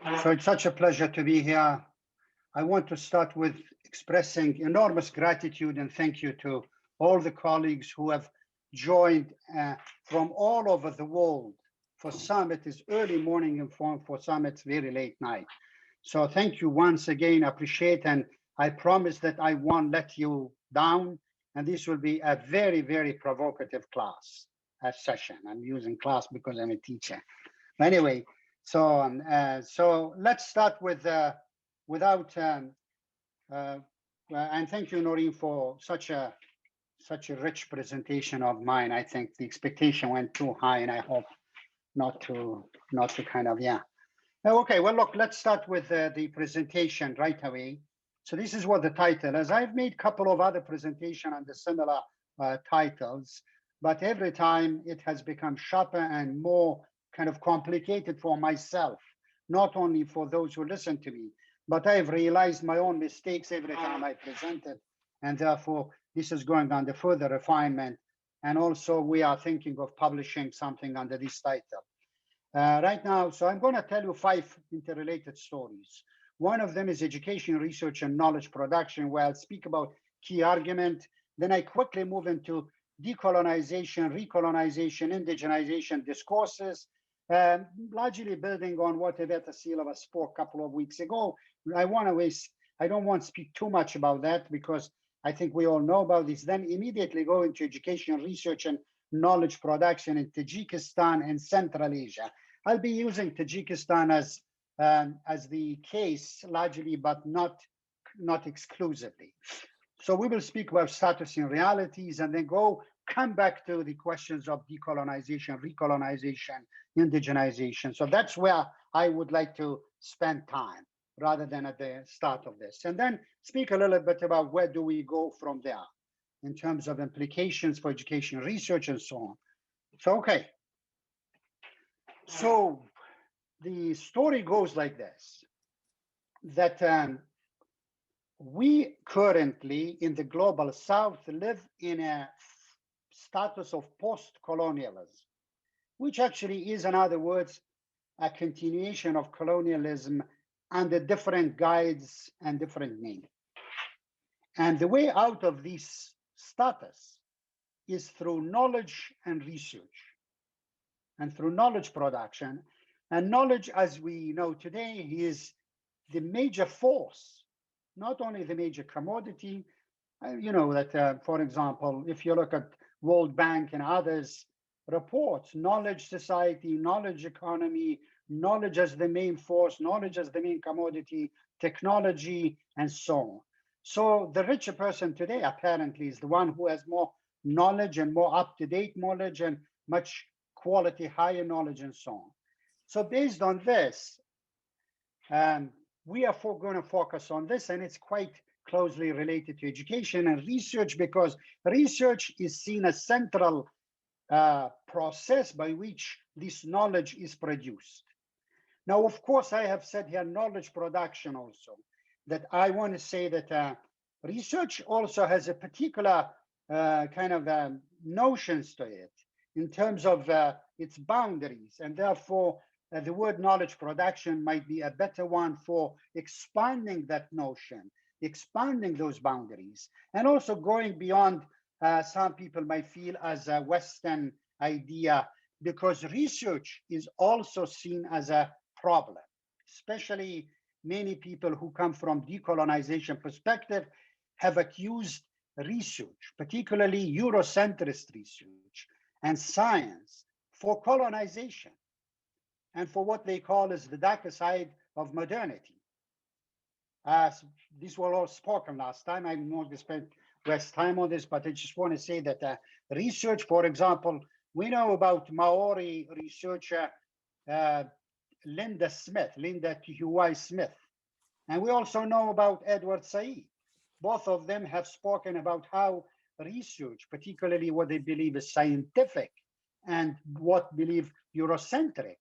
So it's such a pleasure to be here. I want to start with expressing enormous gratitude and thank you to all the colleagues who have joined from all over the world. For some, it is early morning and for some, it's very late night. So thank you once again, I appreciate, and I promise that I won't let you down. And this will be a very, very provocative class, session. I'm using class because I'm a teacher. Anyway, so let's start with without and thank you, Noreen, for such a rich presentation of mine. I think the expectation went too high, and I hope not to kind of Okay, well, look, let's start with the presentation right away. So this is what the title is. I've made a couple of other presentations under similar titles, but every time it has become sharper and more kind of complicated for myself, not only for those who listen to me, but I've realized my own mistakes every time I present it. And therefore, this is going under further refinement. And also, we are thinking of publishing something under this title. Right now, so I'm going to tell you 5 interrelated stories. One of them is education, research, and knowledge production, where I'll speak about key argument. Then I quickly move into decolonization, recolonization, indigenization discourses, largely building on what Iveta Silva spoke a couple of weeks ago. I don't want to speak too much about that because I think we all know about this. Then immediately go into education, research, and knowledge production in Tajikistan and Central Asia. I'll be using Tajikistan as the case largely, but not exclusively. So we will speak about status and realities, and then come back to the questions of decolonization, recolonization, indigenization. So that's where I would like to spend time rather than at the start of this. And then speak a little bit about where do we go from there in terms of implications for education, research, and so on. So, okay. So the story goes like this, that we currently in the global South live in a status of post-colonialism, which actually is, in other words, a continuation of colonialism under different guides and different names. And the way out of this status is through knowledge and research and through knowledge production. And knowledge, as we know today, is the major force, not only the major commodity. For example, if you look at World Bank and others reports, knowledge society, knowledge economy, knowledge as the main force, knowledge as the main commodity, technology, and so on. So the richer person today apparently is the one who has more knowledge and more up-to-date knowledge and much quality, higher knowledge, and so on. So based on this, we are going to focus on this, and it's quite closely related to education and research, because research is seen as central process by which this knowledge is produced. Now, of course, I have said here knowledge production also, that I want to say that research also has a particular kind of notions to it in terms of its boundaries, and therefore the word knowledge production might be a better one for expanding that notion, expanding those boundaries, and also going beyond some people might feel as a Western idea, because research is also seen as a problem, especially many people who come from decolonization perspective have accused research, particularly Eurocentrist research and science, for colonization and for what they call as the darker side of modernity. These were all spoken last time. I'm not going to spend less time on this, but I just want to say that research, for example, we know about Maori researcher Linda T.Y. Smith, and we also know about Edward Said. Both of them have spoken about how research, particularly what they believe is scientific and what believe Eurocentric,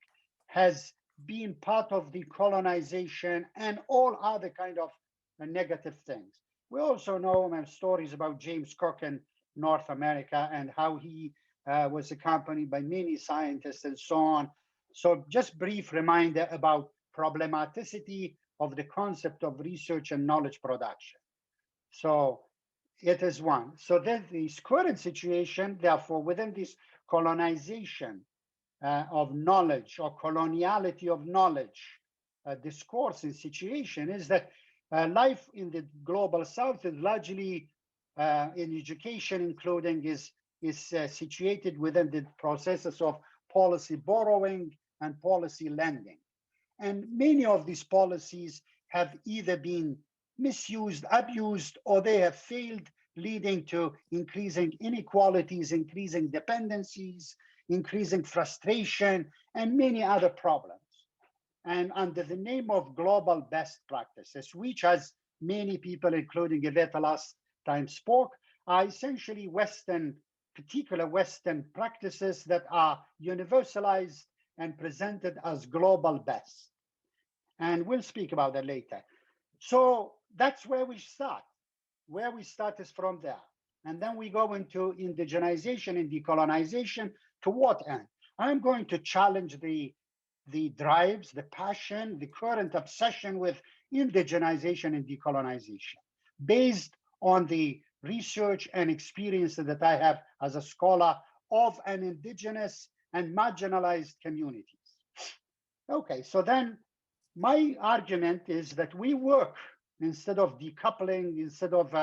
has been part of the colonization and all other kind of negative things. We also know stories about James Cook in North America and how he was accompanied by many scientists and so on. So just brief reminder about problematicity of the concept of research and knowledge production. So it is one. So then this current situation, therefore, within this colonization of knowledge or coloniality of knowledge discourse and situation is that life in the global south is largely in education, including is situated within the processes of policy borrowing and policy lending. And many of these policies have either been misused, abused, or they have failed, leading to increasing inequalities, increasing dependencies, increasing frustration, and many other problems. And under the name of global best practices, which, as many people, including Yvette last time spoke, are essentially Western, particular Western practices that are universalized and presented as global best. And we'll speak about that later. So that's where we start. Where we start is from there. And then we go into indigenization and decolonization. To what end? I'm going to challenge the drives, the passion, the current obsession with indigenization and decolonization, based on the research and experience that I have as a scholar of an indigenous and marginalized communities. Okay, so then my argument is that we work instead of decoupling, instead of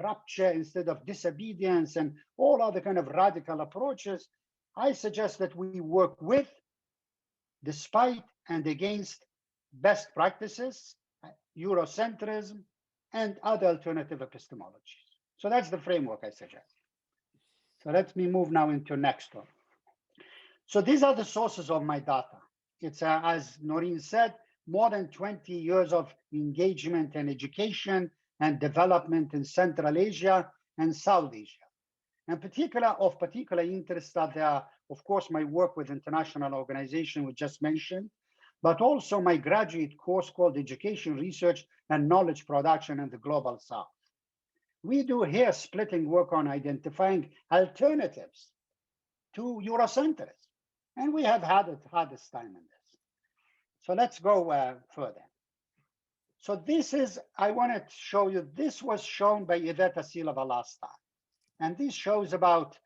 rupture, instead of disobedience and all other kind of radical approaches. I suggest that we work with, despite and against best practices, Eurocentrism, and other alternative epistemologies. So that's the framework I suggest. So let me move now into next one. So these are the sources of my data. It's, as Noreen said, more than 20 years of engagement and education and development in Central Asia and South Asia. And of particular interest are there, of course, my work with international organization we just mentioned, but also my graduate course called Education, Research, and Knowledge Production in the Global South. We do here splitting work on identifying alternatives to Eurocentrism. And we have had the hardest time in this. So let's go further. So this is, I want to show you, this was shown by Iveta Silva last time. And this shows about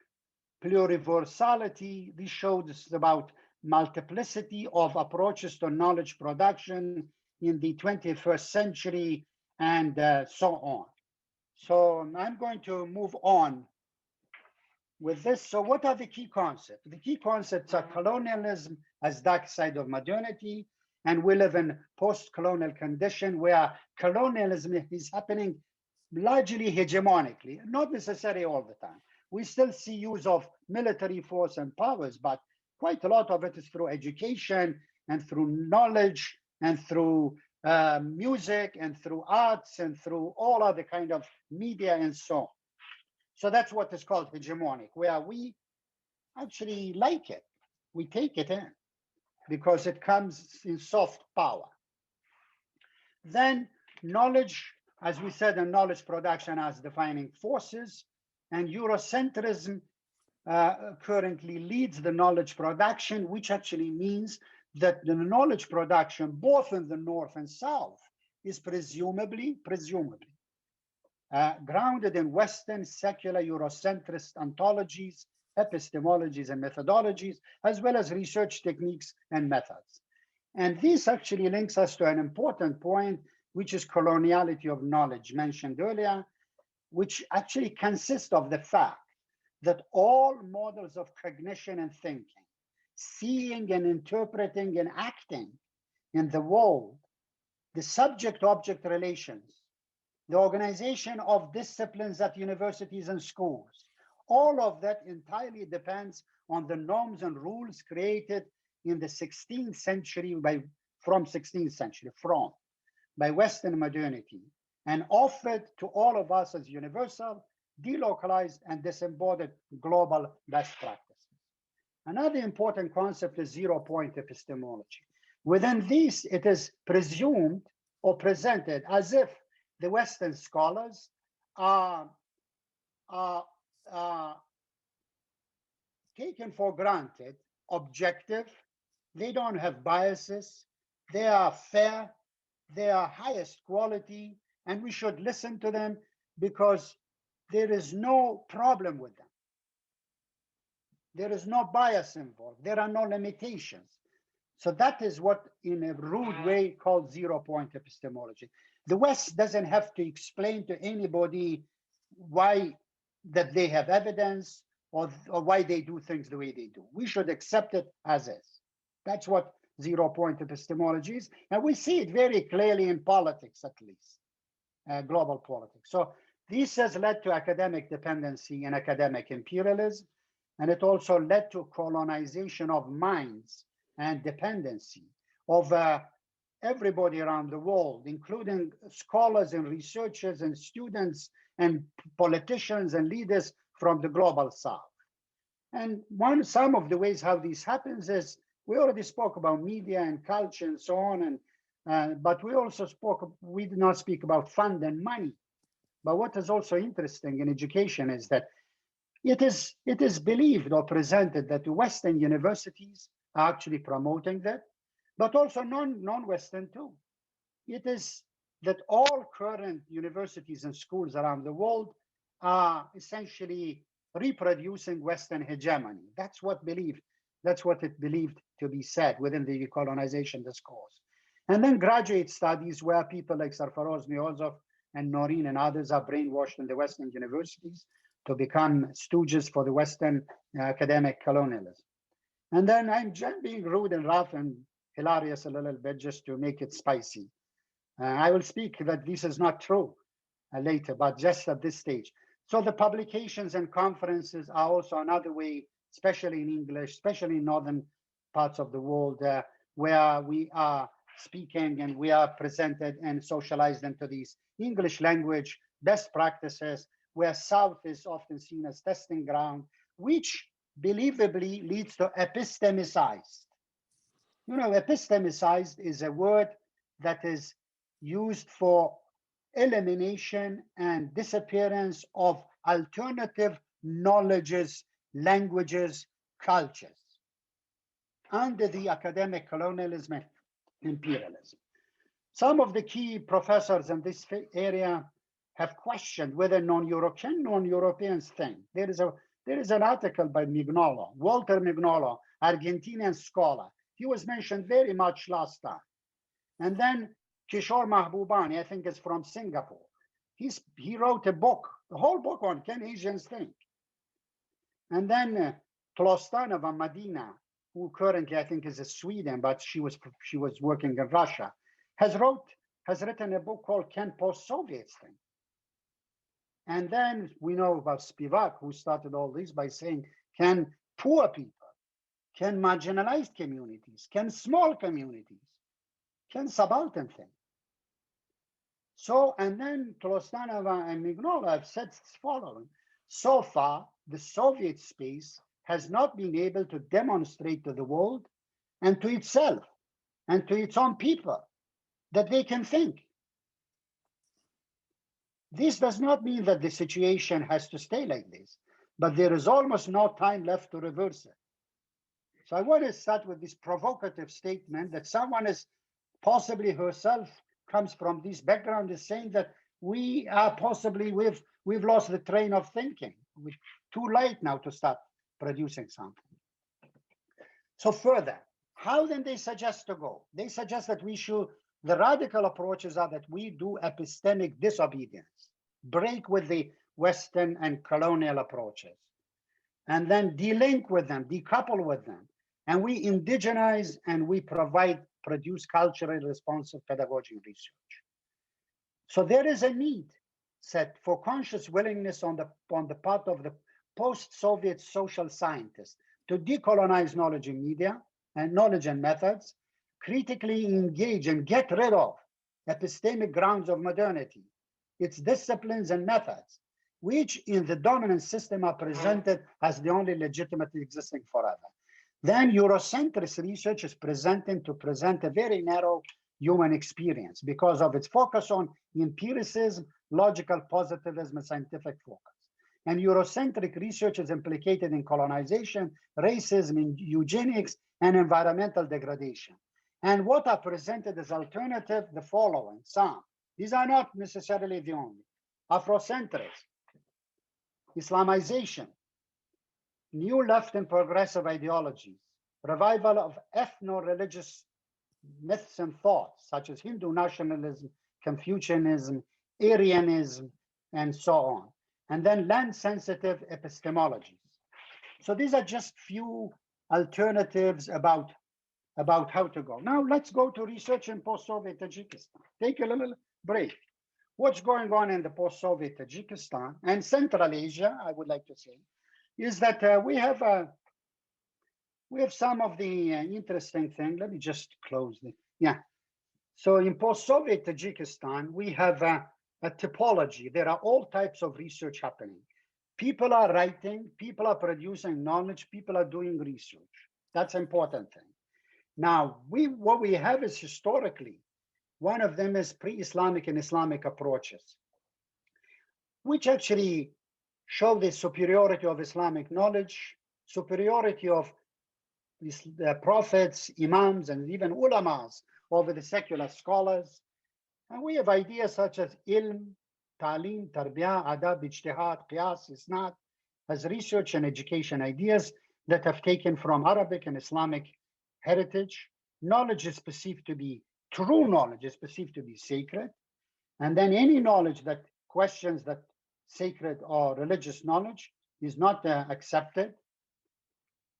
pluriversality. This shows about multiplicity of approaches to knowledge production in the 21st century and so on. So I'm going to move on with this. So what are the key concepts? The key concepts are colonialism as dark side of modernity, and we live in post-colonial condition where colonialism is happening largely hegemonically, not necessarily all the time. We still see use of military force and powers, but quite a lot of it is through education and through knowledge and through music and through arts and through all other kind of media and so on. So that's what is called hegemonic, where we actually like it. We take it in because it comes in soft power. Then knowledge, as we said, and knowledge production as defining forces, and Eurocentrism currently leads the knowledge production, which actually means that the knowledge production, both in the North and South, is presumably grounded in Western secular Eurocentrist ontologies, epistemologies, and methodologies, as well as research techniques and methods. And this actually links us to an important point, which is coloniality of knowledge mentioned earlier, which actually consists of the fact that all models of cognition and thinking, seeing and interpreting and acting in the world, the subject-object relations, the organization of disciplines at universities and schools, all of that entirely depends on the norms and rules created in the 16th century by Western modernity and offered to all of us as universal, delocalized, and disembodied global best practices. Another important concept is zero-point epistemology. Within this, it is presumed or presented as if the Western scholars are taken for granted, objective, they don't have biases, they are fair, they are highest quality, and we should listen to them because there is no problem with them. There is no bias involved. There are no limitations. So that is what, in a rude way, called zero-point epistemology. The West doesn't have to explain to anybody why that they have evidence or why they do things the way they do. We should accept it as is. That's what zero-point epistemology is. And we see it very clearly in politics, at least, global politics. So this has led to academic dependency and academic imperialism. And it also led to colonization of minds and dependency of everybody around the world, including scholars and researchers and students and politicians and leaders from the global south. And some of the ways how this happens is, we already spoke about media and culture and so on, and but we did not speak about fund and money. But what is also interesting in education is that it is believed or presented that the Western universities are actually promoting that, but also non-Western too. It is that all current universities and schools around the world are essentially reproducing Western hegemony. That's what it believed to be said within the decolonization discourse. And then graduate studies where people like Sarfaroz Niyozov and Noreen and others are brainwashed in the Western universities to become stooges for the Western academic colonialism. And then I'm just being rude and rough and hilarious a little bit just to make it spicy. I will speak that this is not true later, but just at this stage. So the publications and conferences are also another way, especially in English, especially in northern parts of the world, where we are speaking and we are presented and socialized into these English language best practices, where South is often seen as testing ground, which believably leads to epistemicized. You know, epistemicized is a word that is used for elimination and disappearance of alternative knowledges, languages, cultures under the academic colonialism and imperialism. Some of the key professors in this area have questioned whether non-Europeans think. There is an article by Mignolo, Walter Mignolo, Argentinian scholar. He was mentioned very much last time. And then Kishore Mahbubani, I think is from Singapore. He wrote a book, the whole book on Can Asians Think? And then Tlostanova Madina, who currently I think is in Sweden, but she was working in Russia, has written a book called Can Post-Soviets Think? And then we know about Spivak, who started all this by saying, can poor people, can marginalized communities, can small communities, can subaltern think? So, and then Tlostanova and Mignolo have said the following: so far, the Soviet space has not been able to demonstrate to the world and to itself and to its own people that they can think. This does not mean that the situation has to stay like this, but there is almost no time left to reverse it. So I want to start with this provocative statement that someone is possibly herself comes from this background, is saying that we are possibly, we've lost the train of thinking. We're too late now to start producing something. So further, how then they suggest to go? They suggest that the radical approaches are that we do epistemic disobedience, break with the Western and colonial approaches, and then delink with them, decouple with them, and we indigenize and we produce culturally responsive pedagogy research. So there is a need set for conscious willingness on the part of the post-Soviet social scientists to decolonize knowledge in media and knowledge and methods, critically engage and get rid of epistemic grounds of modernity, its disciplines and methods, which in the dominant system are presented as the only legitimately existing forever. Then Eurocentrist research is presenting to present a very narrow human experience because of its focus on empiricism, logical positivism, and scientific focus. And Eurocentric research is implicated in colonization, racism, in eugenics, and environmental degradation. And what are presented as alternative, the following, some. These are not necessarily the only. Afrocentrism, Islamization, new left and progressive ideologies, revival of ethno-religious myths and thoughts, such as Hindu nationalism, Confucianism, Aryanism, and so on. And then land-sensitive epistemologies. So these are just few alternatives about how to go. Now let's go to research in post-Soviet Tajikistan. Take a little break. What's going on in the post-Soviet Tajikistan and Central Asia, I would like to say, is that we have some of the interesting things. Let me just close the, yeah. So in post-Soviet Tajikistan, we have a typology. There are all types of research happening. People are writing, people are producing knowledge, people are doing research. That's an important thing. Now, what we have is historically, one of them is pre-Islamic and Islamic approaches, which actually show the superiority of Islamic knowledge, superiority of the prophets, imams, and even ulamas over the secular scholars. And we have ideas such as ilm, ta'lim, tarbiyah, adab, ijtihad, qiyas, isnad, as research and education ideas that have taken from Arabic and Islamic heritage. Knowledge is perceived to be, true knowledge is perceived to be sacred. And then any knowledge that questions that sacred or religious knowledge is not accepted.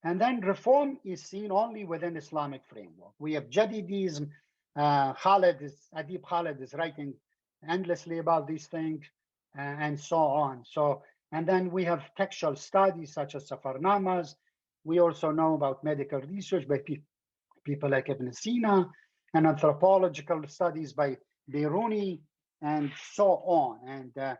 And then reform is seen only within Islamic framework. We have Jadidism. Adib Khalid is writing endlessly about these things and so on. So, and then we have textual studies such as Safarnamas. We also know about medical research by people like Ibn Sina, and anthropological studies by Biruni, and so on. And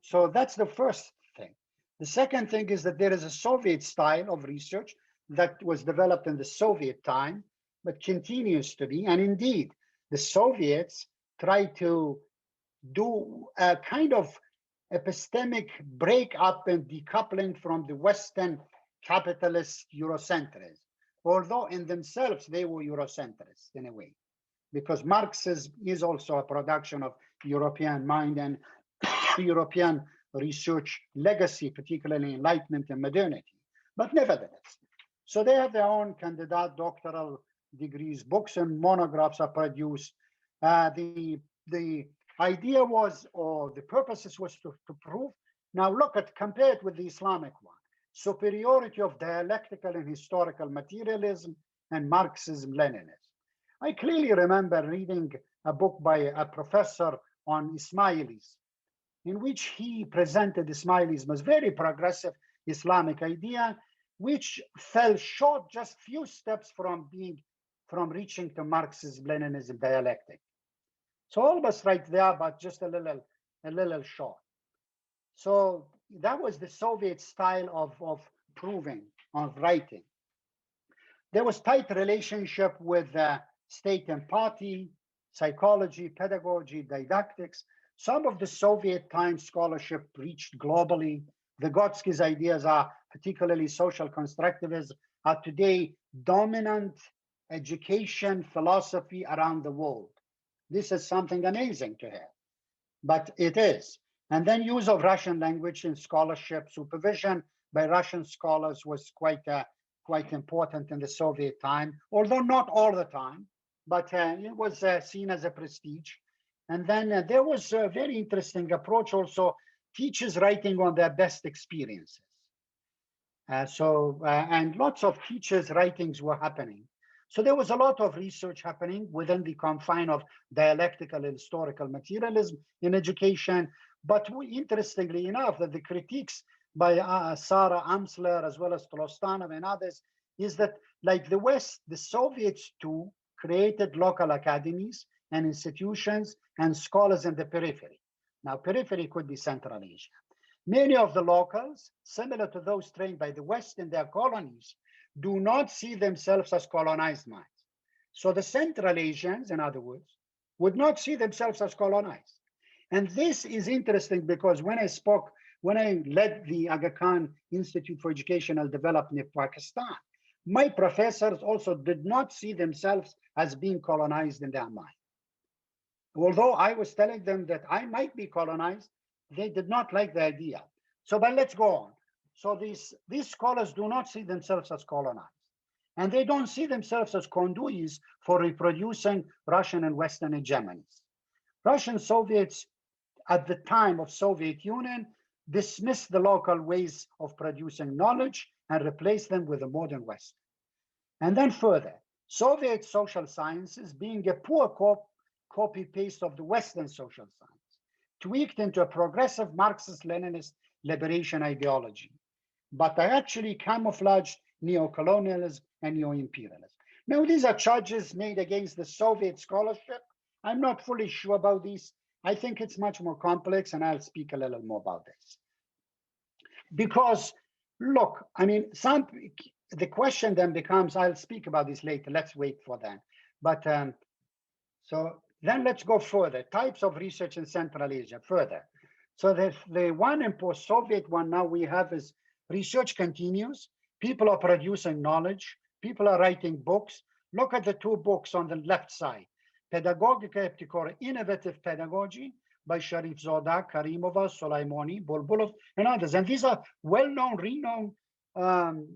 so that's the first thing. The second thing is that there is a Soviet style of research that was developed in the Soviet time, but continues to be. And indeed, the Soviets try to do a kind of epistemic breakup and decoupling from the Western capitalist Eurocentrism, although in themselves they were Eurocentrists in a way, because Marxism is also a production of European mind and European research legacy, particularly Enlightenment and modernity. But nevertheless, so they have their own candidate doctoral degrees, books and monographs are produced. The idea was, or the purposes was to prove, now look at, compared with the Islamic one, superiority of dialectical and historical materialism and Marxism-Leninism. I clearly remember reading a book by a professor on Ismailis, in which he presented Ismailism as very progressive Islamic idea, which fell short just few steps from reaching to Marxism-Leninism dialectic. So almost right there, but just a little short. So that was the Soviet style of proving, of writing. There was tight relationship with state and party, psychology, pedagogy, didactics. Some of the Soviet time scholarship reached globally. Vygotsky's ideas are, particularly social constructivism, are today dominant education philosophy around the world. This is something amazing to have, but it is. And then use of Russian language in scholarship, supervision by Russian scholars was quite important in the Soviet time, although not all the time, but it was seen as a prestige. And then there was a very interesting approach also, teachers writing on their best experiences. And lots of teachers' writings were happening. So there was a lot of research happening within the confine of dialectical and historical materialism in education. But interestingly enough, that the critiques by Sarah Amsler, as well as Tolostanov and others, is that like the West, the Soviets too created local academies and institutions and scholars in the periphery. Now, periphery could be Central Asia. Many of the locals, similar to those trained by the West in their colonies, do not see themselves as colonized minds. So the Central Asians, in other words, would not see themselves as colonized. And this is interesting because when I led the Aga Khan Institute for Educational Development in Pakistan, My professors also did not see themselves as being colonized in their mind. Although I was telling them that I might be colonized, they did not like the idea. So, but let's go on. So these scholars do not see themselves as colonized. And they don't see themselves as conduits for reproducing Russian and Western hegemonies. Russian Soviets at the time of Soviet Union dismissed the local ways of producing knowledge and replaced them with the modern West. And then further, Soviet social sciences, being a poor copy-paste of the Western social science, tweaked into a progressive Marxist-Leninist liberation ideology, but they actually camouflaged neo-colonialism and neo-imperialism. Now, these are charges made against the Soviet scholarship. I'm not fully sure about these. I think it's much more complex, and I'll speak a little more about this. Because, look, I mean, the question then becomes, I'll speak about this later, let's wait for that. But so then let's go further. Types of research in Central Asia, further. So the one in post-Soviet one now we have is research continues. People are producing knowledge. People are writing books. Look at the two books on the left side. Pedagogika Eptikora, Innovative Pedagogy by Sharif Zoda, Karimova, Solaimoni, Bulbulov, and others. And these are well-known, renowned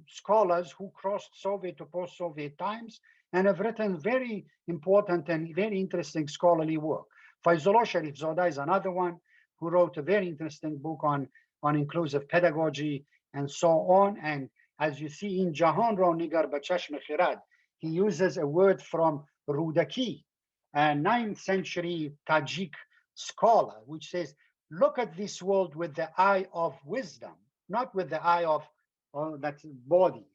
scholars who crossed Soviet to post-Soviet times and have written very important and very interesting scholarly work. Fayzullah Sharif Zoda is another one who wrote a very interesting book on inclusive pedagogy and so on. And as you see in Jahan Ro Nigar Bachashme Khirad, he uses a word from Rudaki, a 9th century Tajik scholar, which says, look at this world with the eye of wisdom, not with the eye of that body.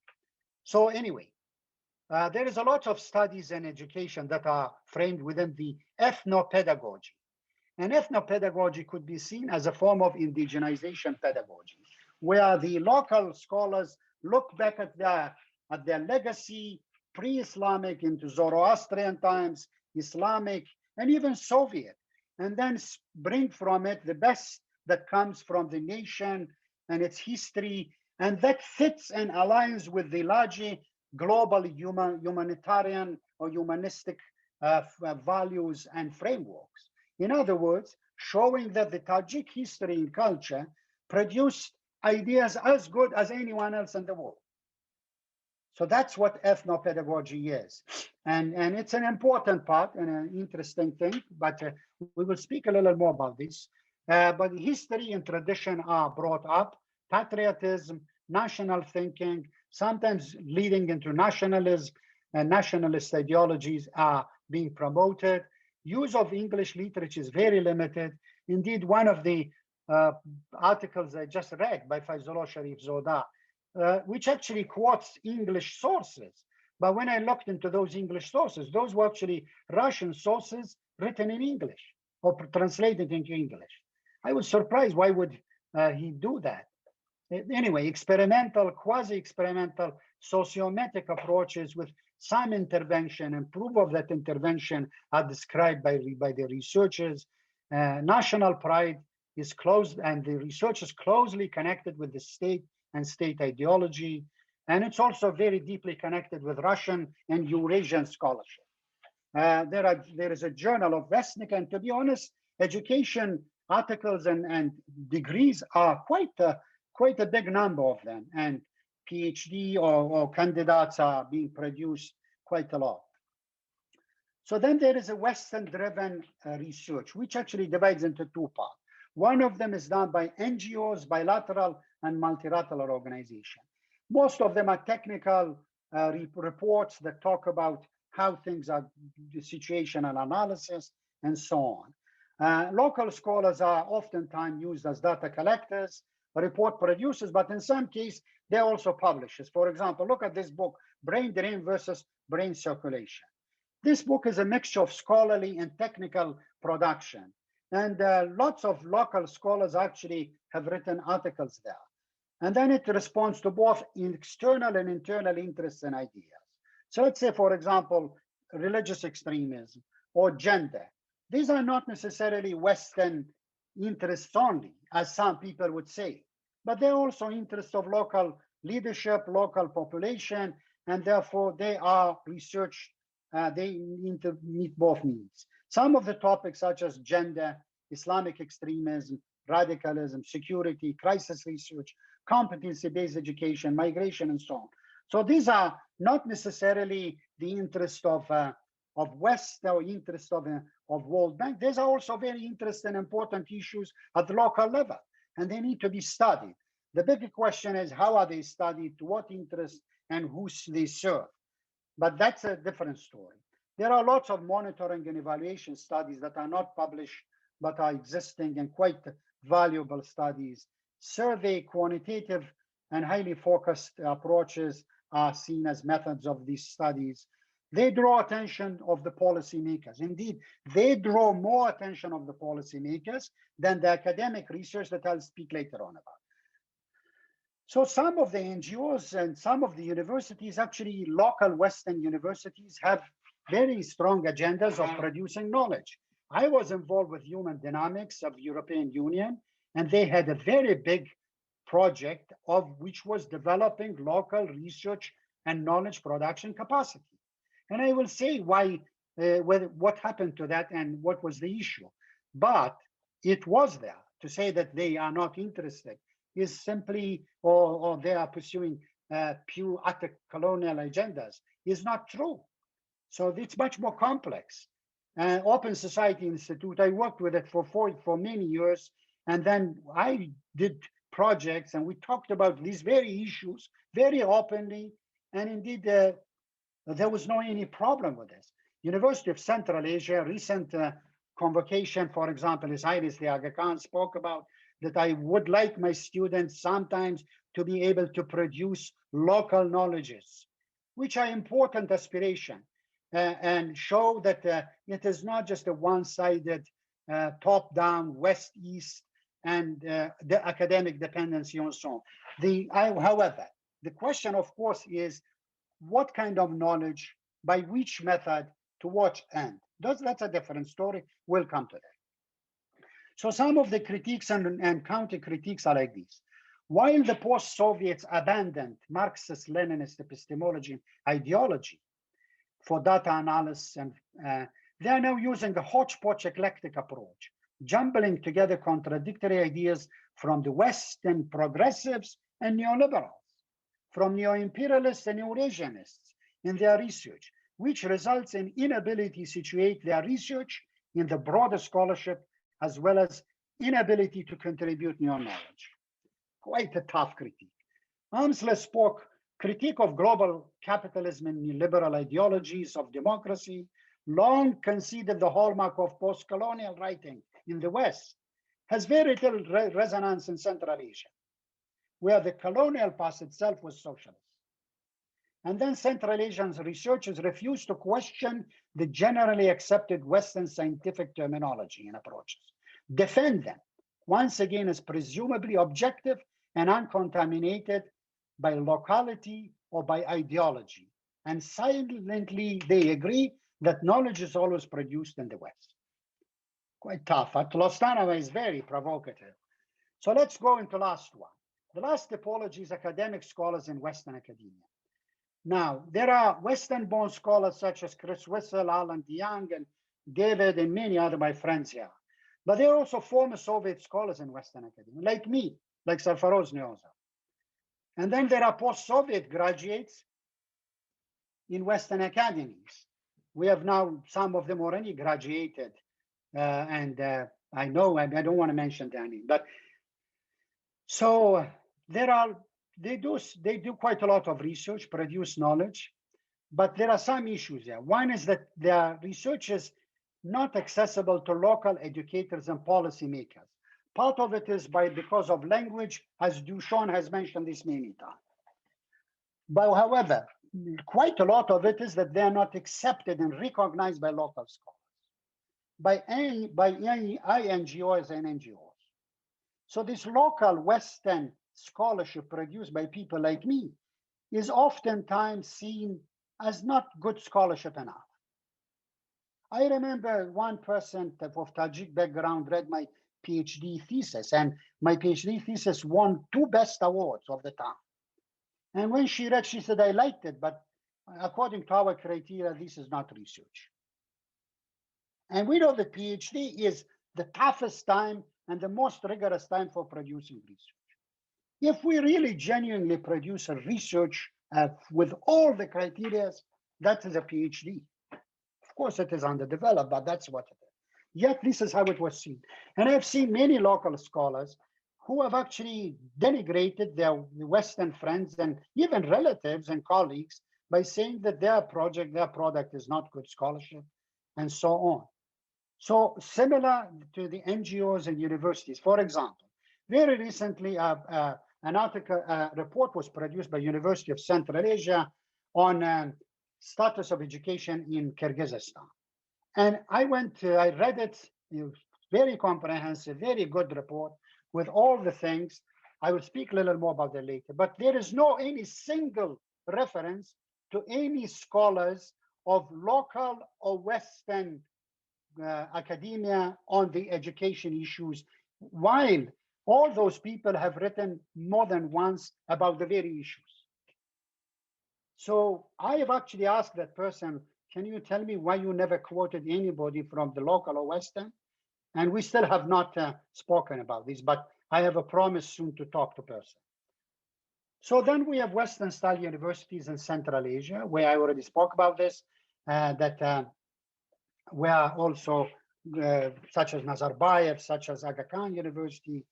So anyway, there is a lot of studies and education that are framed within the ethnopedagogy. And ethnopedagogy could be seen as a form of indigenization pedagogy, where the local scholars look back at their legacy, pre-Islamic into Zoroastrian times, Islamic, and even Soviet, and then bring from it the best that comes from the nation and its history, and that fits and aligns with the larger global humanitarian or humanistic values and frameworks. In other words, showing that the Tajik history and culture produced ideas as good as anyone else in the world. So that's what ethnopedagogy is. And it's an important part and an interesting thing, but we will speak a little more about this. But history and tradition are brought up, patriotism, national thinking, sometimes leading into nationalism, and nationalist ideologies are being promoted. Use of English literature is very limited. Indeed, one of the articles I just read by Fayzullah Sharif Zoda, which actually quotes English sources. But when I looked into those English sources, those were actually Russian sources written in English or translated into English. I was surprised, why would he do that? Anyway, experimental, quasi-experimental, sociometric approaches with some intervention and proof of that intervention are described by the researchers. National pride is close, and the research is closely connected with the state and state ideology. And it's also very deeply connected with Russian and Eurasian scholarship. There is a journal of Vestnik, and to be honest, education articles and degrees are quite a big number of them. And PhD or candidates are being produced quite a lot. So then there is a Western-driven research, which actually divides into two parts. One of them is done by NGOs, bilateral and multilateral organizations. Most of them are technical reports that talk about how things are, the situational analysis, and so on. Local scholars are oftentimes used as data collectors, report producers, but in some cases, they're also publishers. For example, look at this book, Brain Drain versus Brain Circulation. This book is a mixture of scholarly and technical production. And lots of local scholars actually have written articles there. And then it responds to both external and internal interests and ideas. So let's say, for example, religious extremism or gender. These are not necessarily Western interests only, as some people would say, but they're also interests of local leadership, local population, and therefore they are research, they need to meet both needs. Some of the topics such as gender, Islamic extremism, radicalism, security, crisis research, competency-based education, migration, and so on. So these are not necessarily the interest of West or interest of World Bank. These are also very interesting and important issues at the local level, and they need to be studied. The big question is, how are they studied, to what interest, and who they serve? But that's a different story. There are lots of monitoring and evaluation studies that are not published, but are existing and quite valuable studies. Survey, quantitative, and highly focused approaches are seen as methods of these studies. They draw attention of the policymakers. Indeed, they draw more attention of the policymakers than the academic research that I'll speak later on about. So some of the NGOs and some of the universities, actually local Western universities, have very strong agendas of producing knowledge. I was involved with Human Dynamics of European Union, and they had a very big project of which was developing local research and knowledge production capacity. And I will say why, what happened to that and what was the issue. But it was there. To say that they are not interested is simply, or they are pursuing pure colonial agendas, is not true. So it's much more complex. Open Society Institute, I worked with it for many years, and then I did projects, and we talked about these very issues very openly, and indeed there was no any problem with this. University of Central Asia, recent convocation, for example, is Iris the Aga Khan spoke about, that I would like my students sometimes to be able to produce local knowledges, which are important aspiration, and show that it is not just a one-sided top-down West-East and the academic dependency and so on. However, the question, of course, is what kind of knowledge, by which method, to what end? That's a different story. We'll come to that. So some of the critiques and counter-critiques are like this. While the post-Soviets abandoned Marxist-Leninist epistemology ideology for data analysis, and they are now using a hodgepodge eclectic approach, jumbling together contradictory ideas from the Western progressives and neoliberals, from neo-imperialists and Eurasianists in their research, which results in inability to situate their research in the broader scholarship, as well as inability to contribute new knowledge. Quite a tough critique. Amsler spoke, critique of global capitalism and liberal ideologies of democracy, long considered the hallmark of post-colonial writing in the West, has very little resonance in Central Asia, where the colonial past itself was socialist. And then Central Asian researchers refused to question the generally accepted Western scientific terminology and approaches, defend them, once again, as presumably objective and uncontaminated by locality or by ideology. And silently, they agree that knowledge is always produced in the West. Quite tough. Tlostanova is very provocative. So let's go into the last one. The last typology is academic scholars in Western academia. Now, there are Western-born scholars such as Chris Wissel, Alan DeYoung, and David, and many other my friends here. But there are also former Soviet scholars in Western academia, like me, like Sarfaroz Nioza. And then there are post-Soviet graduates in Western academies. We have now some of them already graduated, and I know I don't want to mention their name, but so they do quite a lot of research, produce knowledge, but there are some issues there. One is that their research is not accessible to local educators and policymakers. Part of it is because of language, as Duchamp has mentioned this many times. But however, quite a lot of it is that they are not accepted and recognized by local scholars, by INGOs and NGOs. So this local Western scholarship produced by people like me is oftentimes seen as not good scholarship enough. I remember one person of Tajik background read my PhD thesis, and my PhD thesis won 2 best awards of the time. And when she read, she said, I liked it, but according to our criteria, this is not research. And we know that PhD is the toughest time and the most rigorous time for producing research. If we really genuinely produce a research with all the criteria, that is a PhD. Of course, it is underdeveloped, but that's what it is. Yet this is how it was seen. And I've seen many local scholars who have actually denigrated their Western friends and even relatives and colleagues by saying that their project, their product is not good scholarship, and so on. So similar to the NGOs and universities, for example, very recently an article, report was produced by University of Central Asia on status of education in Kyrgyzstan. And I read it, very comprehensive, very good report with all the things. I will speak a little more about that later, but there is no any single reference to any scholars of local or Western academia on the education issues, while all those people have written more than once about the very issues. So I have actually asked that person, can you tell me why you never quoted anybody from the local or Western? And we still have not spoken about this, but I have a promise soon to talk to person. So then we have Western style universities in Central Asia, where I already spoke about this, that were also such as Nazarbayev, such as Aga Khan University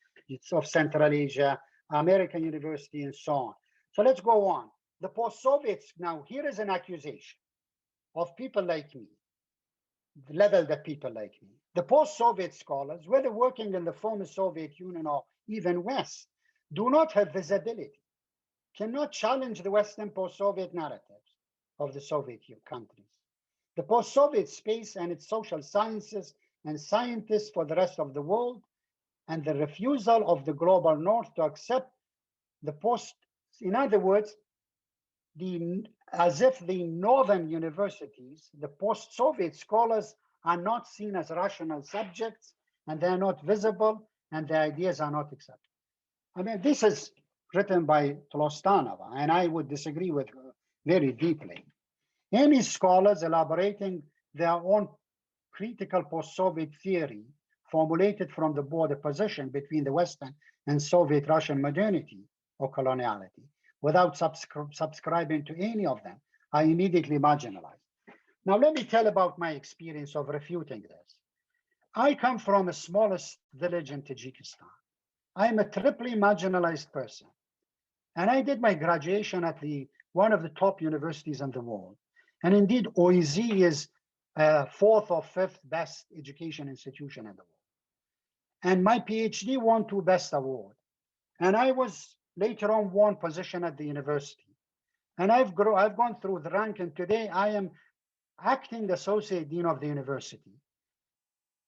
of Central Asia, American University, and so on. So let's go on. The post-Soviets, now here is an accusation of people like me, leveled at people like me. The post-Soviet scholars, whether working in the former Soviet Union or even West, do not have visibility, cannot challenge the Western post-Soviet narratives of the Soviet countries. The post-Soviet space and its social sciences and scientists for the rest of the world, and the refusal of the global north to accept the post, in other words, as if the northern universities, the post-Soviet scholars are not seen as rational subjects, and they're not visible, and their ideas are not accepted. I mean, this is written by Tolostanova, and I would disagree with her very deeply. Any scholars elaborating their own critical post-Soviet theory formulated from the border position between the Western and Soviet Russian modernity or coloniality without subscribing to any of them are immediately marginalized. Now, let me tell about my experience of refuting this. I come from the smallest village in Tajikistan. I'm a triply marginalized person. And I did my graduation at one of the top universities in the world. And indeed, OIZ is fourth or fifth best education institution in the world. And my PhD won 2 best awards. And I was later on won position at the university. And I've gone through the rank, and today I am acting associate dean of the university.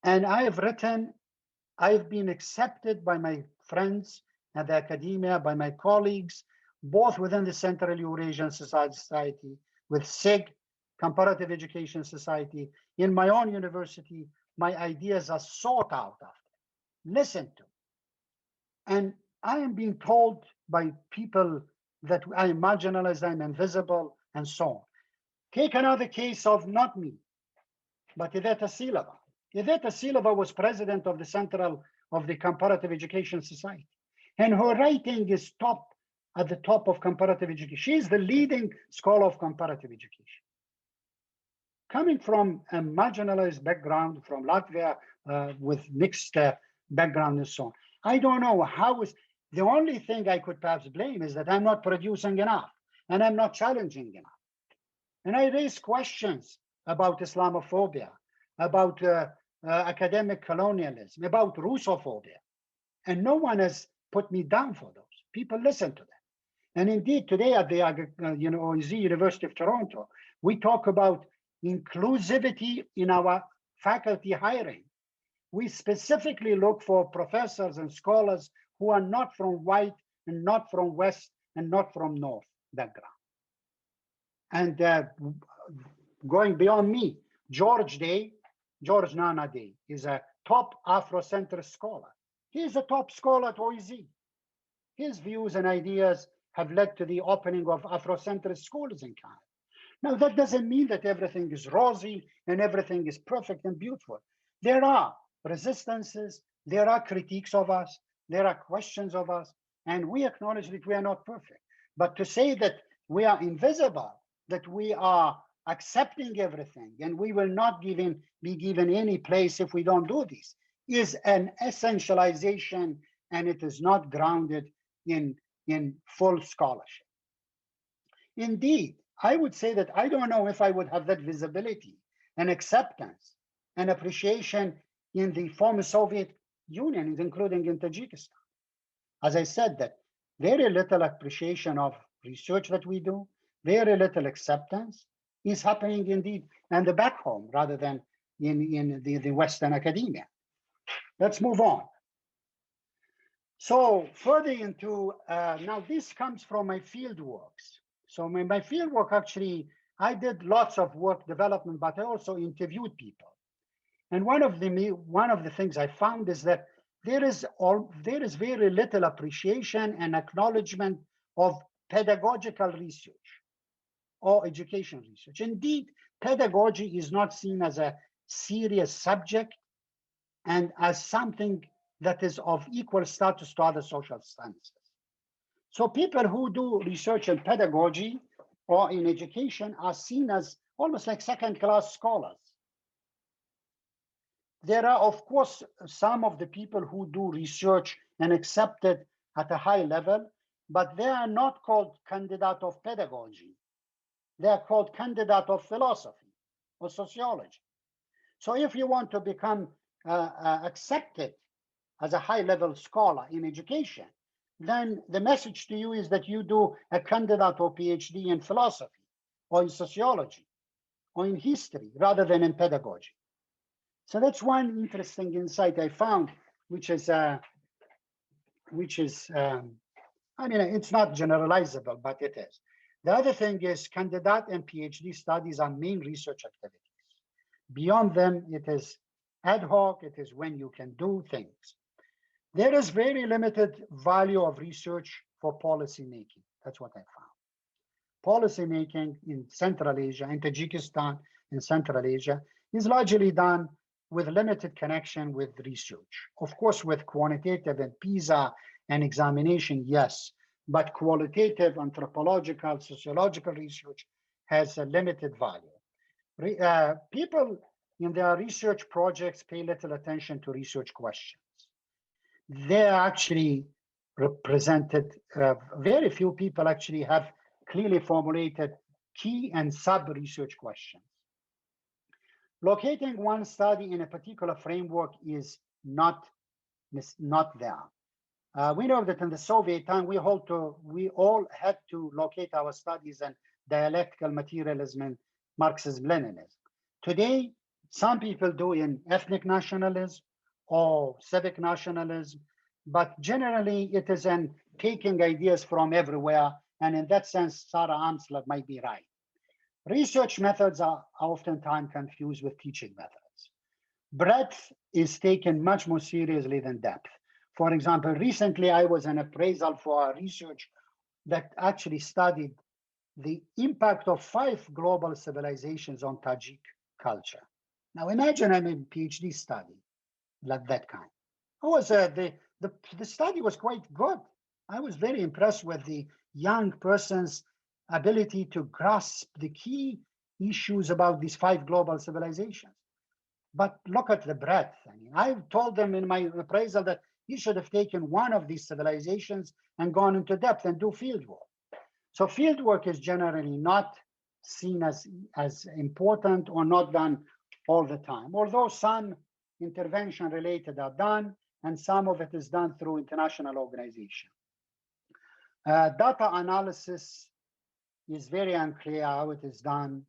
And I've been accepted by my friends at the academia, by my colleagues, both within the Central Eurasian Society, with SIG, Comparative Education Society. In my own university, my ideas are sought out after, listened to. And I am being told by people that I am marginalized, I'm invisible, and so on. Take another case of not me, but Iveta Silova. Iveta Silova was president of the Comparative Education Society. And her writing is at the top of comparative education. She is the leading scholar of comparative education. Coming from a marginalized background, from Latvia, with mixed background and so on, I don't know how is, the only thing I could perhaps blame is that I'm not producing enough and I'm not challenging enough. And I raise questions about Islamophobia, about academic colonialism, about Russophobia. And no one has put me down for those. People listen to them. And indeed, today at the OIZ University of Toronto, we talk about inclusivity in our faculty hiring. We specifically look for professors and scholars who are not from white and not from West and not from North background. And going beyond me, George Nana Day, is a top Afrocentrist scholar. He is a top scholar at OIZ. His views and ideas have led to the opening of Afrocentrist schools in Canada. Now, that doesn't mean that everything is rosy and everything is perfect and beautiful. There are resistances, there are critiques of us, there are questions of us, and we acknowledge that we are not perfect. But to say that we are invisible, that we are accepting everything and we will not be given any place if we don't do this, is an essentialization, and it is not grounded in full scholarship. Indeed, I would say that I don't know if I would have that visibility and acceptance and appreciation in the former Soviet Union, including in Tajikistan. As I said, that very little appreciation of research that we do, very little acceptance is happening indeed, and the back home rather than in the Western academia. Let's move on. So further into, now this comes from my field works. So my field work, actually, I did lots of work development, but I also interviewed people. And one of the things I found is that there is very little appreciation and acknowledgement of pedagogical research or education research. Indeed, pedagogy is not seen as a serious subject and as something that is of equal status to other social sciences. So people who do research in pedagogy or in education are seen as almost like second-class scholars. There are, of course, some of the people who do research and accepted at a high level, but they are not called candidate of pedagogy. They are called candidate of philosophy or sociology. So if you want to become accepted as a high-level scholar in education, then the message to you is that you do a candidate or PhD in philosophy or in sociology or in history rather than in pedagogy. So that's one interesting insight I found, which is I mean, it's not generalizable, but it is. The other thing is candidate and PhD studies are main research activities. Beyond them, it is ad hoc, it is when you can do things. There is very limited value of research for policy making. That's what I found. Policy making in Central Asia, in Tajikistan, in Central Asia, is largely done with limited connection with research. Of course, with quantitative and PISA and examination, yes, but qualitative, anthropological, sociological research has a limited value. People in their research projects pay little attention to research questions. They're actually represented, very few people actually have clearly formulated key and sub-research questions. Locating one study in a particular framework is not there. We know that in the Soviet time, we all had to locate our studies in dialectical materialism and Marxism-Leninism. Today, some people do in ethnic nationalism or civic nationalism, but generally it is in taking ideas from everywhere, and in that sense, Sarah Amsler might be right. Research methods are oftentimes confused with teaching methods. Breadth is taken much more seriously than depth. For example, recently I was an appraisal for research that actually studied the impact of 5 global civilizations on Tajik culture. Now imagine I'm in a PhD study like that kind. The study was quite good. I was very impressed with the young person's ability to grasp the key issues about these 5 global civilizations. But look at the breadth. I mean, I told them in my appraisal that you should have taken one of these civilizations and gone into depth and do fieldwork. So fieldwork is generally not seen as important or not done all the time, although some intervention related are done and some of it is done through international organization. Data analysis is very unclear how it is done.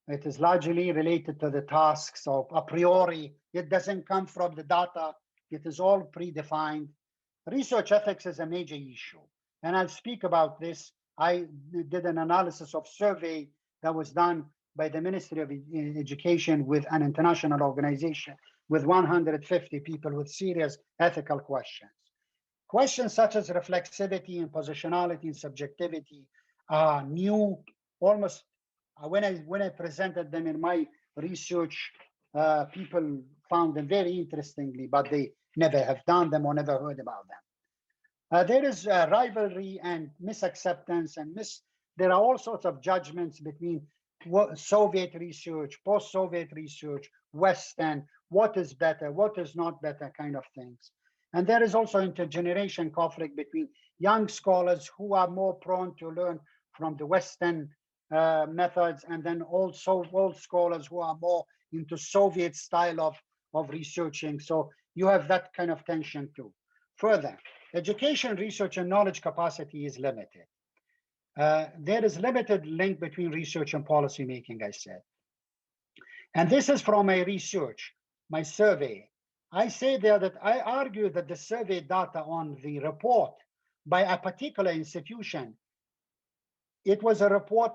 It is largely related to the tasks of a priori. It doesn't come from the data. It is all predefined. Research ethics is a major issue. And I'll speak about this. I did an analysis of survey that was done by the Ministry of Education with an international organization with 150 people with serious ethical questions. Questions such as reflexivity and positionality and subjectivity are new, almost when I presented them in my research, people found them very interestingly, but they never have done them or never heard about them. There is rivalry and misacceptance and there are all sorts of judgments between Soviet research, post-Soviet research, Western, what is better, what is not better kind of things. And there is also intergeneration conflict between young scholars who are more prone to learn from the Western methods, and then also old scholars who are more into Soviet style of researching. So you have that kind of tension too. Further, education, research, and knowledge capacity is limited. There is limited link between research and policy making, I said. And this is from my research, my survey. I say there that I argue that the survey data on the report by a particular institution, it was a report,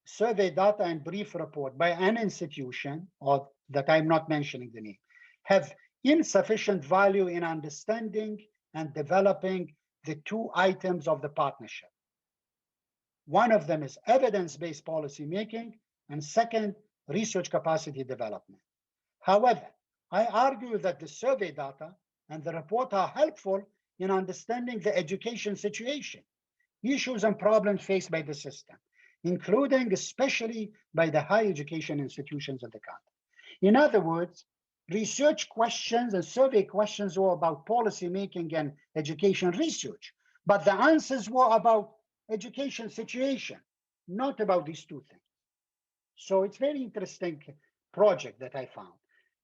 survey data and brief report by an institution, or that I'm not mentioning the name, have insufficient value in understanding and developing the two items of the partnership. One of them is evidence-based policy making, and second, research capacity development. However, I argue that the survey data and the report are helpful in understanding the education situation, issues and problems faced by the system, including especially by the higher education institutions of the country. In other words, research questions and survey questions were about policy making and education research, but the answers were about education situation, not about these two things. So it's very interesting project that I found.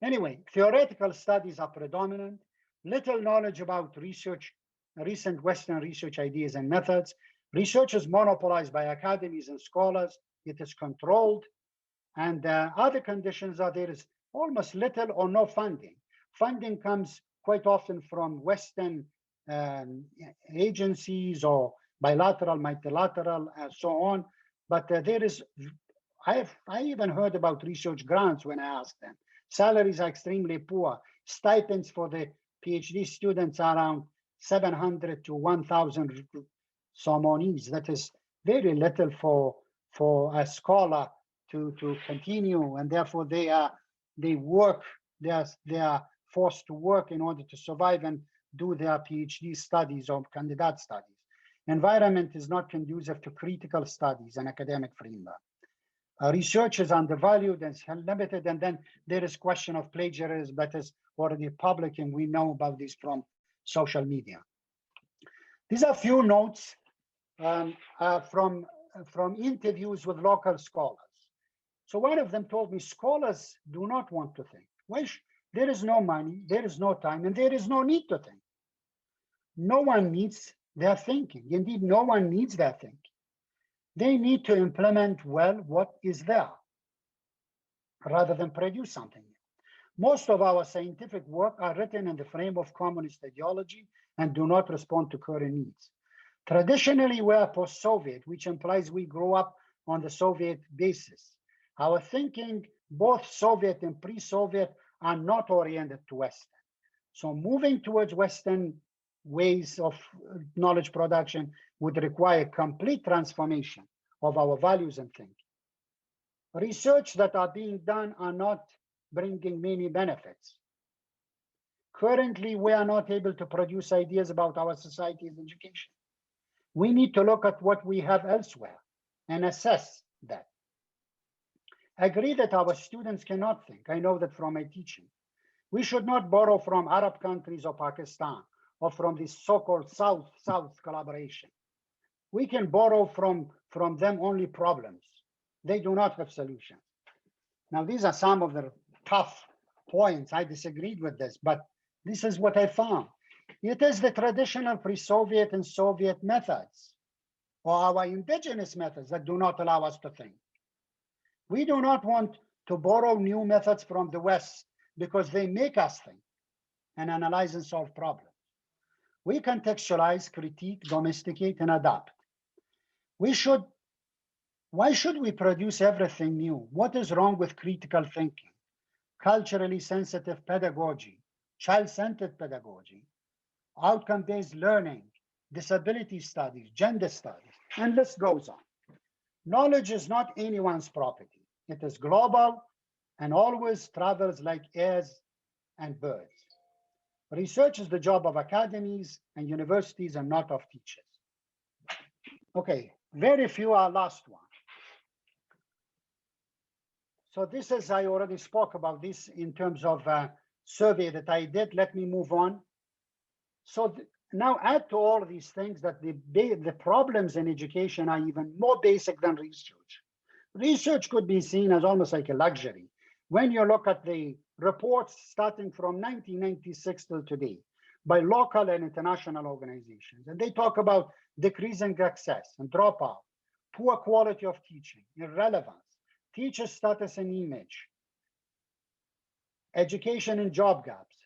Anyway, theoretical studies are predominant, little knowledge about research, recent Western research ideas and methods. Research is monopolized by academies and scholars. It is controlled. And other conditions are there is almost little or no funding. Funding comes quite often from Western agencies or bilateral, multilateral, and so on. But there is, I even heard about research grants when I asked them. Salaries are extremely poor. Stipends for the PhD students are around 700 to 1,000 Somonese. That is very little for a scholar to continue, and therefore they are forced to work in order to survive and do their PhD studies or candidate studies. Environment is not conducive to critical studies and academic framework. Research is undervalued and limited, and then there is question of plagiarism that is already public, and we know about this from social media. These are few notes from interviews with local scholars. So one of them told me, scholars do not want to think. There is no money, there is no time, and there is no need to think. No one needs their thinking. Indeed, no one needs their thinking. They need to implement well what is there rather than produce something new. Most of our scientific work are written in the frame of communist ideology and do not respond to current needs. Traditionally, we are post-Soviet, which implies we grew up on the Soviet basis. Our thinking, both Soviet and pre-Soviet, are not oriented to Western. So moving towards Western ways of knowledge production would require complete transformation of our values and thinking. Research that are being done are not bringing many benefits. Currently, we are not able to produce ideas about our society's education. We need to look at what we have elsewhere and assess that. I agree that our students cannot think. I know that from my teaching. We should not borrow from Arab countries or Pakistan or from this so-called South-South collaboration. We can borrow from them only problems. They do not have solutions. Now, these are some of the tough points. I disagreed with this, but this is what I found. It is the traditional pre-Soviet and Soviet methods, or our indigenous methods, that do not allow us to think. We do not want to borrow new methods from the West because they make us think and analyze and solve problems. We contextualize, critique, domesticate, and adapt. Why should we produce everything new? What is wrong with critical thinking, culturally sensitive pedagogy, child-centered pedagogy, outcome-based learning, disability studies, gender studies, and list goes on. Knowledge is not anyone's property. It is global and always travels like airs and birds. Research is the job of academies and universities and not of teachers. Okay, very few are last one. So this is, I already spoke about this in terms of a survey that I did. Let me move on. So now add to all of these things that the problems in education are even more basic than research. Research could be seen as almost like a luxury. When you look at the reports starting from 1996 till today by local and international organizations, and they talk about decreasing access and dropout, poor quality of teaching, irrelevance, teacher status and image, education and job gaps,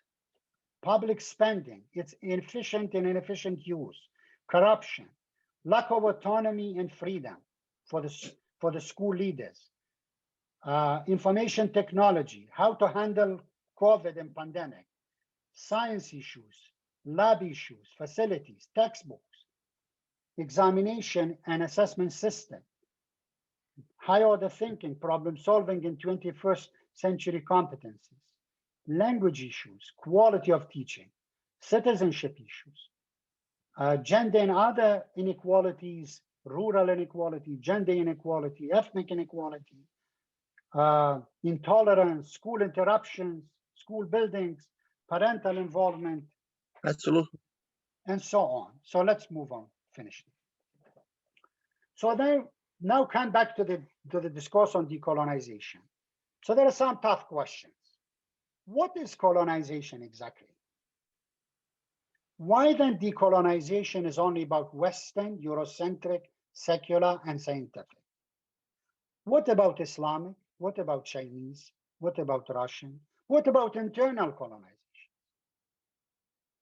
public spending, its inefficient and inefficient use, corruption, lack of autonomy and freedom for the school leaders, information technology, how to handle COVID and pandemic, science issues, lab issues, facilities, textbooks, examination and assessment system, high order thinking, problem solving in 21st century competencies, language issues, quality of teaching, citizenship issues, gender and other inequalities, rural inequality, gender inequality, ethnic inequality, intolerance, school interruptions, school buildings, parental involvement, Absolutely. and so on. So let's move on, finish. So now come back to the discourse on decolonization. So there are some tough questions. What is colonization exactly? Why then decolonization is only about Western, Eurocentric, secular, and scientific? What about Islamic? What about Chinese? What about Russian? What about internal colonization?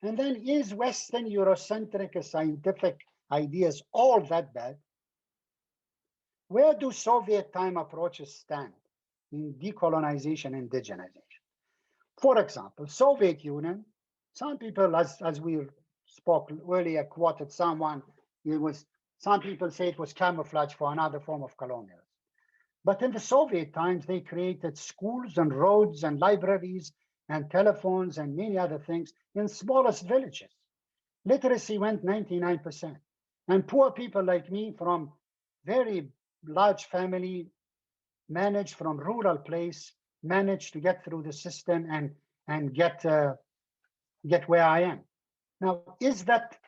And then is Western, Eurocentric, scientific ideas all that bad? Where do Soviet time approaches stand in decolonization and indigenization? For example, Soviet Union, some people, as we spoke earlier, quoted someone, some people say it was camouflage for another form of colonialism. But in the Soviet times, they created schools and roads and libraries and telephones and many other things in smallest villages. Literacy went 99%. And poor people like me from very large family managed from rural place, managed to get through the system and get where I am. Now, is that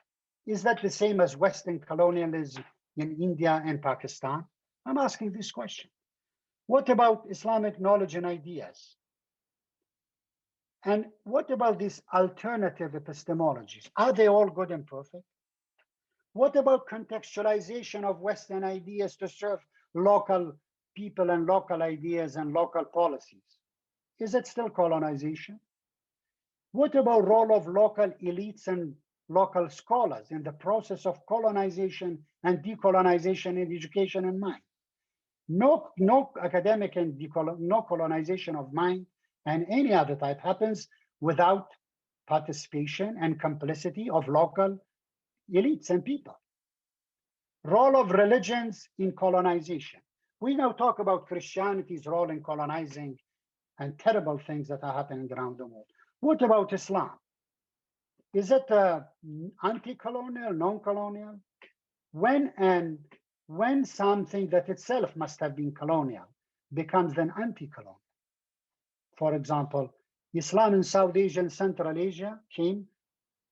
the same as Western colonialism in India and Pakistan? I'm asking this question. What about Islamic knowledge and ideas? And what about these alternative epistemologies? Are they all good and perfect? What about contextualization of Western ideas to serve local people and local ideas and local policies? Is it still colonization? What about role of local elites and local scholars in the process of colonization and decolonization in education and mind? No academic and no colonization of mind and any other type happens without participation and complicity of local elites and people. Role of religions in colonization. We now talk about Christianity's role in colonizing and terrible things that are happening around the world. What about Islam? Is it anti-colonial, non-colonial? When something that itself must have been colonial becomes then anti-colonial? For example, Islam in South Asia and Central Asia came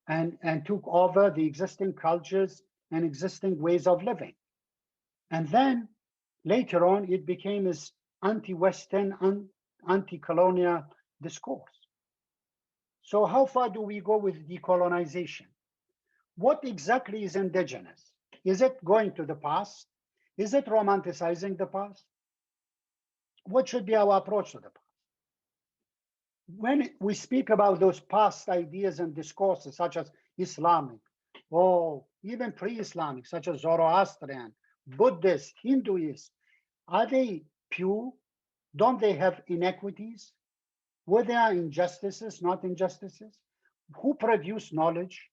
and took over the existing cultures and existing ways of living. And then later on, it became this anti-Western, anti-colonial discourse. So how far do we go with decolonization? What exactly is indigenous? Is it going to the past? Is it romanticizing the past? What should be our approach to the past? When we speak about those past ideas and discourses, such as Islamic, or even pre-Islamic, such as Zoroastrian, Buddhist, Hinduist, are they pure? Don't they have inequities? Were there injustices, not injustices? Who produced knowledge?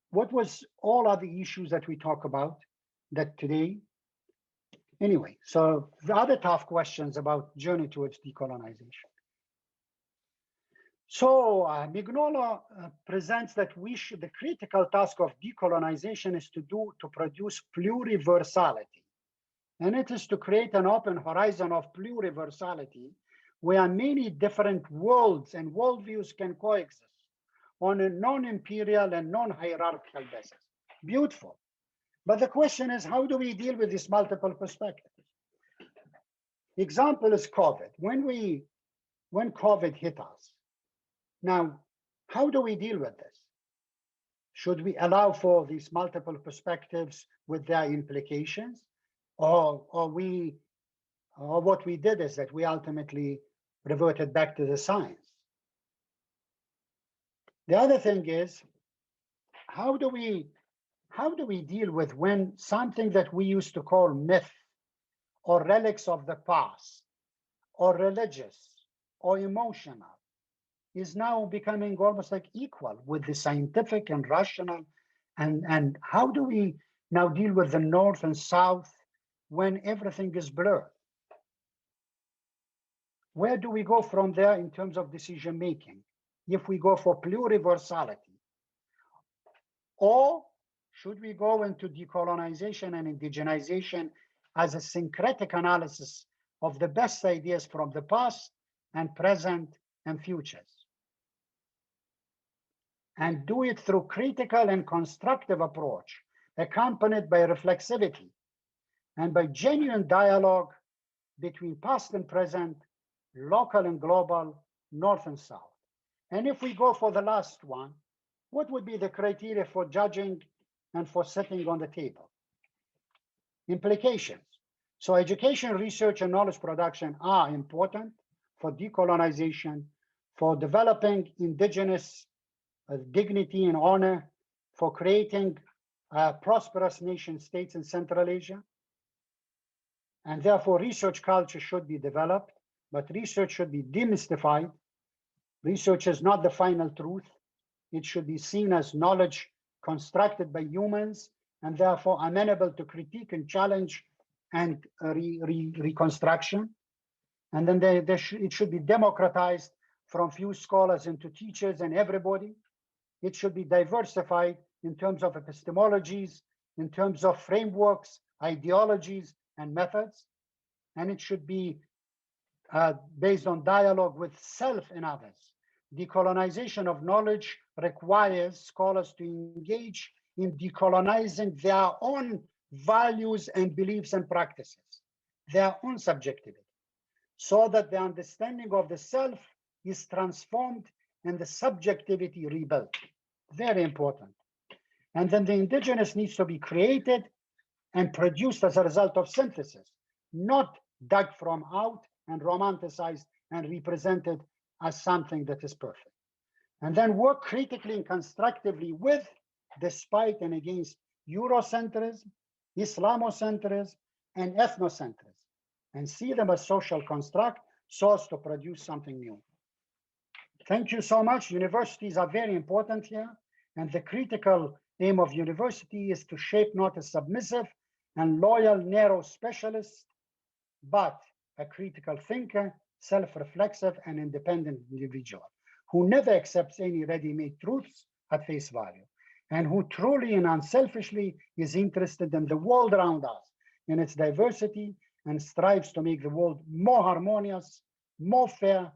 What was all other issues that we talk about that today? Anyway, so the other tough questions about journey towards decolonization. So Mignola presents that the critical task of decolonization is to produce pluriversality. And it is to create an open horizon of pluriversality where many different worlds and worldviews can coexist on a non-imperial and non-hierarchical basis. Beautiful. But the question is, how do we deal with these multiple perspectives? Example is COVID. When COVID hit us, now, how do we deal with this? Should we allow for these multiple perspectives with their implications? Or what we did is that we ultimately reverted back to the science. The other thing is, how do we deal with when something that we used to call myth or relics of the past or religious or emotional is now becoming almost like equal with the scientific and rational, and how do we now deal with the North and South when everything is blurred? Where do we go from there in terms of decision making if we go for pluriversality? Or should we go into decolonization and indigenization as a syncretic analysis of the best ideas from the past and present and futures? And do it through critical and constructive approach, accompanied by reflexivity and by genuine dialogue between past and present, local and global, North and South. And if we go for the last one, what would be the criteria for judging and for sitting on the table? Implications. So education, research, and knowledge production are important for decolonization, for developing indigenous dignity and honor, for creating prosperous nation states in Central Asia. And therefore, research culture should be developed, but research should be demystified. Research is not the final truth. It should be seen as knowledge constructed by humans and therefore amenable to critique and challenge and reconstruction. And then it should be democratized from few scholars into teachers and everybody. It should be diversified in terms of epistemologies, in terms of frameworks, ideologies, and methods. And it should be based on dialogue with self and others. Decolonization of knowledge requires scholars to engage in decolonizing their own values and beliefs and practices, their own subjectivity, so that the understanding of the self is transformed and the subjectivity rebuilt. Very important. And then the indigenous needs to be created and produced as a result of synthesis, not dug from out and romanticized and represented as something that is perfect. And then work critically and constructively with, despite and against Eurocentrism, Islamocentrism, and ethnocentrism, and see them as social construct so as to produce something new. Thank you so much. Universities are very important here, and the critical aim of university is to shape not a submissive and loyal, narrow specialist, but a critical thinker, self-reflexive, and independent individual who never accepts any ready-made truths at face value, and who truly and unselfishly is interested in the world around us, in its diversity, and strives to make the world more harmonious, more fair,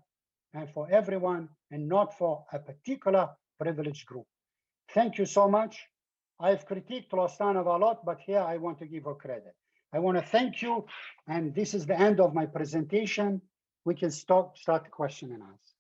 and for everyone, and not for a particular privileged group. Thank you so much. I've critiqued Lostanova a lot, but here I want to give her credit. I want to thank you, and this is the end of my presentation. We can start the question and answer.